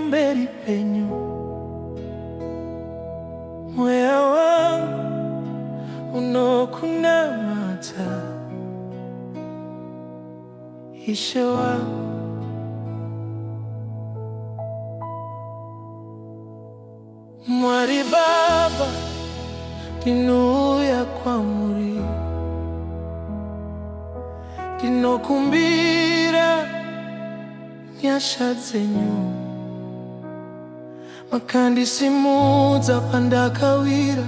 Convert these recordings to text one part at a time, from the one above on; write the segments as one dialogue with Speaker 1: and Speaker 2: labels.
Speaker 1: pamberi penyu, moyo wangu unokunamata. Ishe wangu, Mwari Baba ndinuya kwamuri, ndinokumbira nyasha dzenyu, makandisimudza pandakawira,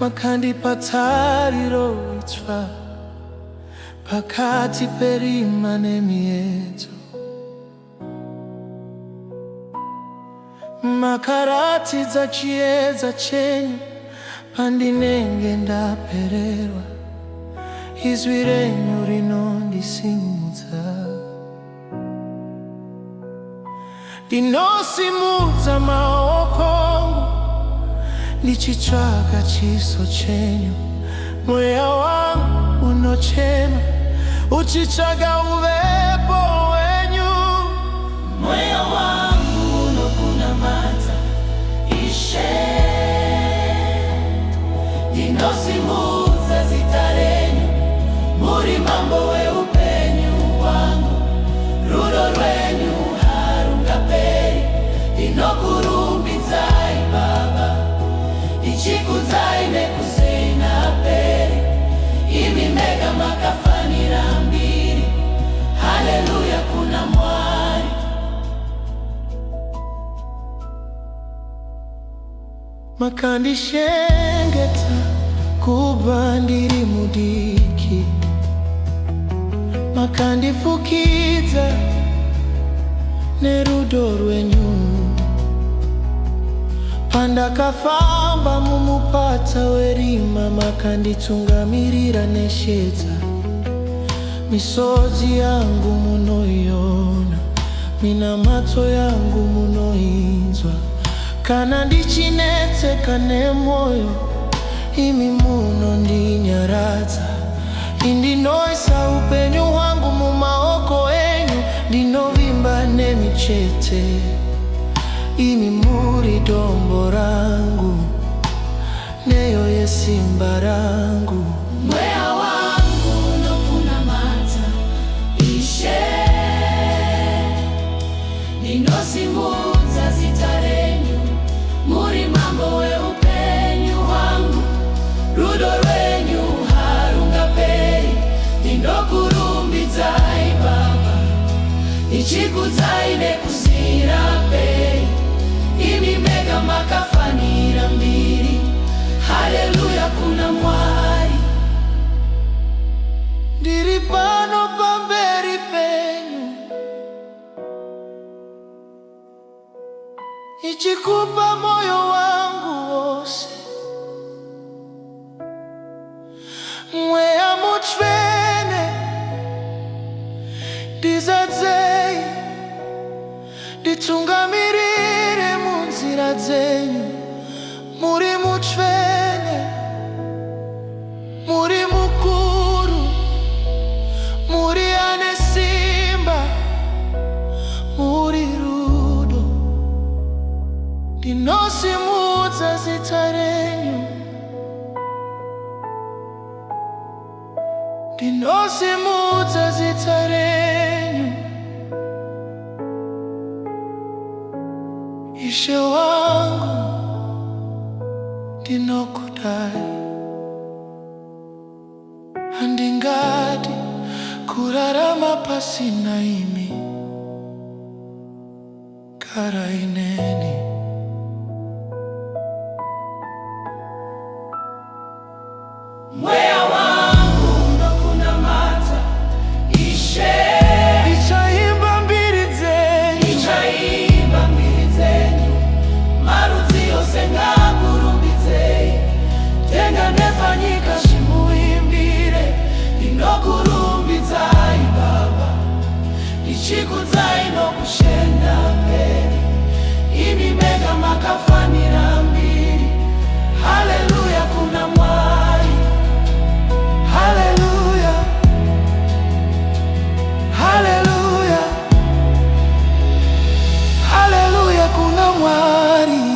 Speaker 1: makandipatariro itsva pakati perima nemiedzo. Makaratidza chiedza chenyu pandinenge ndapererwa, izwi renyu rinondisimudza. Ndinosimudza maoko angu ndichitsvaka chiso chenyu, mweya wangu unochema uchitsvaka uvepo wenyu.
Speaker 2: Mweya wangu unokunamata, Ishe. Ndinosimudza zita renyu, muri mambo weupenyu hwangu. Rudo rwenyu harungaperi, ndinokurumbidzai Baba, ndichikudzai nekusingaperi. Imi mega makafanira mbiri, haleluya kuna Mwari.
Speaker 1: Makandishengeta kuba ndiri mudiki, makandifukidza nerudo rwenyu. Pandakafamba mumupata werima, makanditungamirira neshedza. Misodzi yangu munoiona, minamato yangu munoinzwa. Kana ndichinetseka nemoyo, imi munondinyaradza. Ndinoisa upenyu hwangu mumaoko enyu, ndinovimba nemichete. Imi muri dombo rangu, neyo yesimba rangu.
Speaker 2: Mweya wangu unokunamata, Ishe. Ndinosimudza zita renyu, muri mambo weupenyu hwangu. Rudo rwenyu harungaperi, ndinokurumbidzai Baba, ndichikudzai nekusingaperi. Imi mega makafanira mbiri, haleluya kuna Mwari.
Speaker 1: Ndiri pano pamberi penyu, nichikupa moyo wangu wose. Mweya mutsvene ndizadzei, nditungamirire munzira dzenyu. Muri mutsvene, muri mukuru, muri ane simba, muri rudo. Ndinosimudza zita renyu, ndinosimudza zita renyu. Ishe wangu ndinokudai, handingadi kurarama pasina imi. Gara ineni.
Speaker 2: Mweya wangu unokunamata, Ishe.
Speaker 1: Ndichaimba mbiri dzenyu,
Speaker 2: Ndichaimba mbiri dzenyu, marudzi yose ngakurumbidzei. Tenga nepanyika zvimuimbire, ndinokurumbidzai Baba, ndichikudzai nokushenda mberi. Imi mega makafanira mbiri, haleluya kuna Mwari. Haleluya, haleluya, haleluya kuna
Speaker 1: Mwari